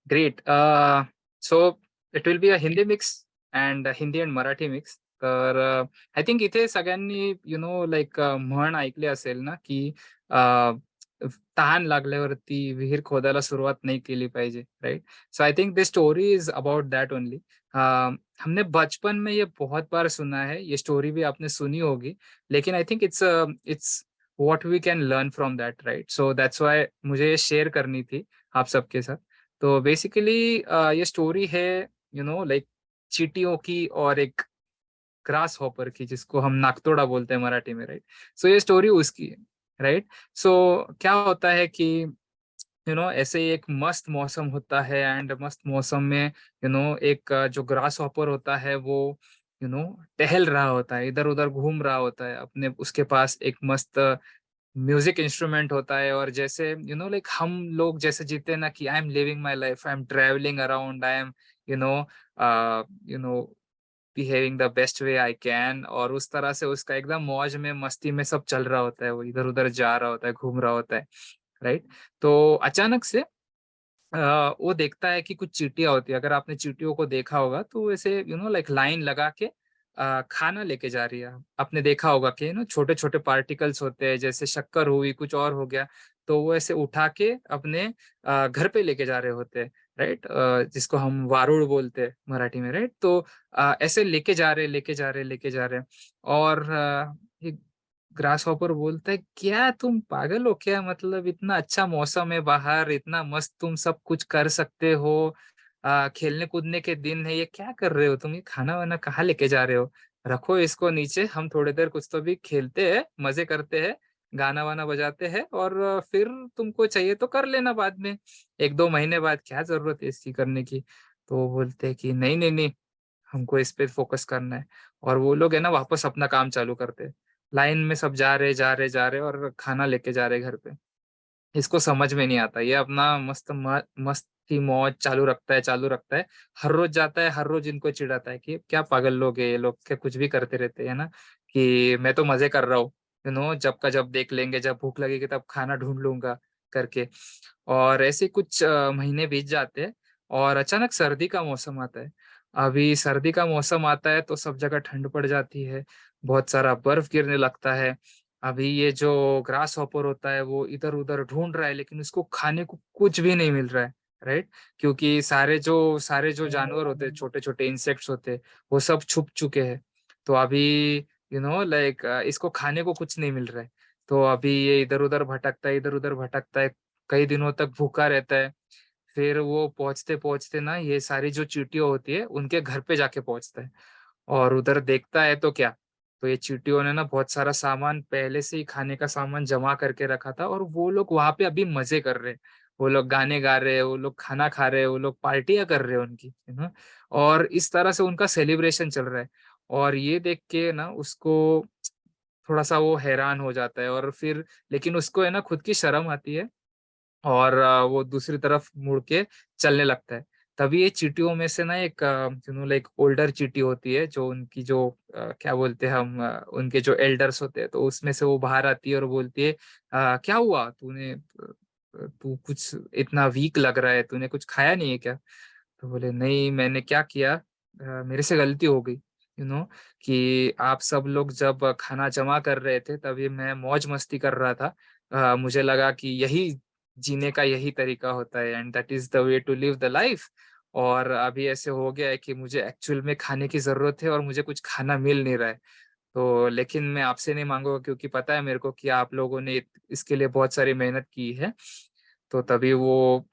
Great. So it will be a Hindi mix and Hindi and Marathi mix. तर I think इथे सगळ्यांनी like म्हण ऐकली असेल ना, की अ, तहान लागल्यावरती विहीर खोदायला सुरुवात नाही केली पाहिजे, right? So I think this story is about that only. हमने बचपन में ये बहुत बार सुना है, ये स्टोरी भी आपने सुनी होगी, लेकिन I think it's what we can learn from that, right? So that's why मुझे ये शेयर करनी थी आप सबके साथ. तो बेसिकली ये स्टोरी है लाइक चींटियों की और एक ग्रास हॉपर की, जिसको हम नाकतोड़ा बोलते हैं मराठी में, राइट? सो ये स्टोरी उसकी है, राइट? सो क्या होता है कि ऐसे ही एक मस्त मौसम होता है एंड मस्त मौसम में एक जो ग्रास हॉपर होता है वो यू नो टहल रहा होता है, इधर उधर घूम रहा होता है, अपने उसके पास एक मस्त म्यूजिक इंस्ट्रूमेंट होता है. और जैसे लाइक हम लोग जैसे जीते हैं ना, कि I am living my life, I am travelling around, I am you know you know behaving the best way I can, और उस तरह से उसका एकदम मौज में मस्ती में सब चल रहा होता है, वो इधर उधर जा रहा होता है, घूम रहा होता है, राइट? तो अचानक से वो देखता है कि कुछ चींटियाँ होती है. अगर आपने चींटियों को देखा होगा तो वैसे लाइक लाइन लगा के खाना लेके जा रही है. आपने देखा होगा कि छोटे-छोटे पार्टिकल्स होते हैं, जैसे शक्कर हुई, कुछ और हो गया, तो वो ऐसे उठा के अपने घर पे लेके जा रहे होते हैं, राइट? जिसको हम वारुड़ बोलते हैं मराठी में, राइट? तो ऐसे लेके जा रहे, लेके जा रहे, लेके जा रहे, और एक ग्रास हॉपर बोलता है, "क्या तुम पागल हो क्या? मतलब इतना अच्छा मौसम है बाहर, इतना मस्त तुम सब कुछ कर सकते हो, खेलने-कूदने के दिन है, ये क्या कर रहे हो तुम? ये खाना-वाना कहाँ लेके जा रहे हो? रखो इसको नीचे, हम थोड़ी देर कुछ तो भी खेलते हैं, मज़े करते हैं, गाना-वाना बजाते हैं, और फिर तुमको चाहिए तो कर लेना बाद में, 1-2 महीने बाद, क्या ज़रूरत है इसकी करने की?" तो वो बोलते हैं कि, "नहीं, नहीं, नहीं, हमको इस पे फ़ोकस करना है।" और वो लोग है ना वापस अपना काम चालू करते हैं। लाइन में सब जा रहे, जा रहे, जा रहे, और खाना लेके जा रहे घर पे। इसको समझ में नहीं आता। ये अपना मस्ती-मौज चालू रखता है। हर रोज़ जाता है, हर रोज़ इनको चिढ़ाता है कि क्या पागल लोग हैं ये लोग, क्या कुछ भी करते रहते हैं, है ना? कि मैं तो मज़े कर रहा हूँ, जब का जब देख लेंगे, जब भूख लगेगी तब खाना ढूँढ लूँगा करके। और ऐसे कुछ महीने बीत जाते हैं, और अचानक सर्दी का मौसम आता है। अभी सर्दी का मौसम आता है तो सब जगह ठंड पड़ जाती है, बहुत सारा बर्फ गिरने लगता है। अभी ये जो ग्रास हॉपर होता है वो इधर-उधर ढूँढ रहा है, लेकिन उसको खाने को कुछ भी नहीं मिल रहा है, राइट? क्योंकि सारे जो जानवर होते हैं, छोटे-छोटे इंसेक्ट्स होते हैं, वो सब छुप चुके हैं। तो अभी लाइक इसको खाने को कुछ नहीं मिल रहा है। तो अभी ये इधर-उधर भटकता है, कई दिनों तक भूखा रहता है। फिर वो पहुँचते-पहुँचते ना ये सारी जो चींटियाँ होती है, उनके घर पे जाके पहुँचता है, और उधर देखता है तो क्या, तो ये चींटियों ने ना बहुत सारा सामान पहले से ही, खाने का सामान जमा करके रखा था, और वो लोग वहाँ पे अभी मज़े कर रहे हैं। वो लोग गाने गा रहे हैं, वो लोग खाना खा रहे हैं, वो लोग पार्टियाँ कर रहे हैं उनकी, और इस तरह से उनका सेलिब्रेशन चल रहा है। और ये देख के ना उसको थोड़ा-सा वो हैरान हो जाता है, और फिर लेकिन उसको है ना खुद की शर्म आती है, और वो दूसरी तरफ मुड़ के चलने लगता है। तभी ये चींटियों में से ना एक लाइक ओल्डर चींटी होती है, जो उनकी जो क्या बोलते हैं हम, उनके जो एल्डर्स होते हैं, तो उसमें से वो बाहर आती है और बोलती है, "क्या हुआ? तू कुछ इतना वीक लग रहा है, तूने कुछ खाया नहीं है क्या?" तो बोले, "नहीं, मैंने क्या किया, मेरे से गलती हो गई, यू नो कि आप सब लोग जब खाना जमा कर रहे थे, तभी मैं मौज-मस्ती कर रहा था। मुझे लगा कि यही जीने का यही तरीका होता है, and that is the way to live the life, और अभी ऐसे हो गया है कि मुझे एक्चुअल में खाने की ज़रूरत है और मुझे कुछ खाना मिल नहीं रहा है। तो लेकिन मैं आपसे नहीं माँगूँगा, क्योंकि पता है मेरे को कि आप लोगों ने इसके लिए बहुत सारी मेहनत की है।" तो तभी वो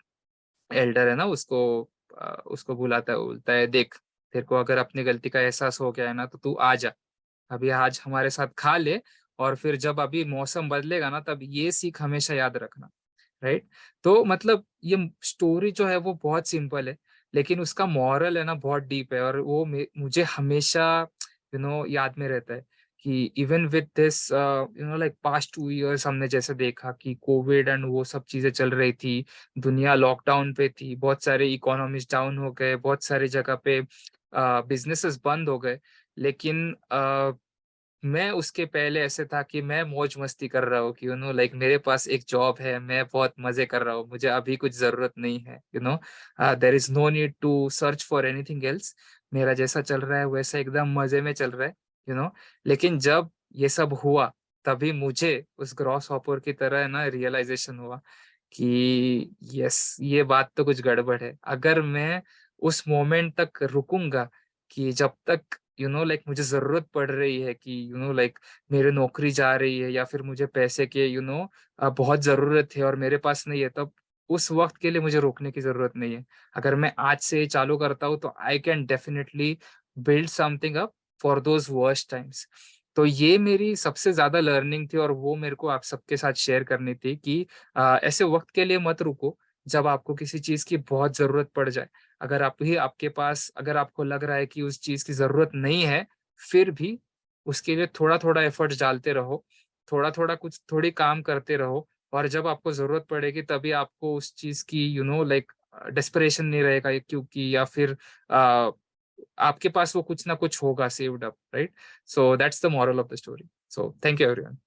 एल्डर है ना उसको बुलाता है, बोलता है, "देख, तेरे को अगर अपनी गलती का एहसास हो गया है ना, तो तू आ जा। अभी आज हमारे साथ खा ले, और फिर जब अभी मौसम बदलेगा ना, तब ये सीख हमेशा याद रखना।" राइट? तो मतलब ये स्टोरी जो है वो बहुत सिंपल है, लेकिन उसका मोरल है ना बहुत डीप है, और वो मुझे हमेशा याद में रहता है कि even with this like past 2 years हमने जैसे देखा कि कोविड एंड वो सब चीज़ें चल रही थी, दुनिया लॉकडाउन पे थी, बहुत सारे इकोनॉमीज़ डाउन हो गए, बहुत सारी जगह पे बिज़नेसेस बंद हो गए। लेकिन मैं उसके पहले ऐसे था कि मैं मौज-मस्ती कर रहा हूँ कि लाइक मेरे पास एक जॉब है, मैं बहुत मज़े कर रहा हूँ, मुझे अभी कुछ ज़रूरत नहीं है, there is no need to search for anything else. मेरा जैसा चल रहा है वैसा एकदम मज़े में चल रहा है, यू नो। लेकिन जब ये सब हुआ, तभी मुझे उस ग्रॉसहॉपर की तरह ना रियलाइज़ेशन हुआ कि यस, ये बात तो कुछ गड़बड़ है। अगर मैं उस मोमेंट तक रुकूँगा कि जब तक लाइक मुझे ज़रूरत पड़ रही है कि लाइक मेरी नौकरी जा रही है या फिर मुझे पैसे के बहुत ज़रूरत है और मेरे पास नहीं है, तब उस वक़्त के लिए मुझे रोकने की ज़रूरत नहीं है। अगर मैं आज से ही चालू करता हूँ तो I can definitely build something up for those worst times. तो ये मेरी सबसे ज़्यादा लर्निंग थी और वो मेरे को आप सबके साथ शेयर करनी थी कि ऐसे वक़्त के लिए मत रुको, जब आपको किसी चीज़ की बहुत ज़रूरत पड़ जाए। आपके पास अगर आपको लग रहा है कि उस चीज़ की ज़रूरत नहीं है, फिर भी उसके लिए थोड़ा-थोड़ा एफर्ट्स डालते रहो, थोड़ा-थोड़ा कुछ थोड़ी काम करते रहो और जब आपको ज़रूरत पड़ेगी तभी आपको उस चीज़ की लाइक डेस्परेशन नहीं रहेगा क्योंकि या फिर आपके पास वो कुछ ना कुछ होगा saved up, right? So that's the moral of the story. So thank you everyone.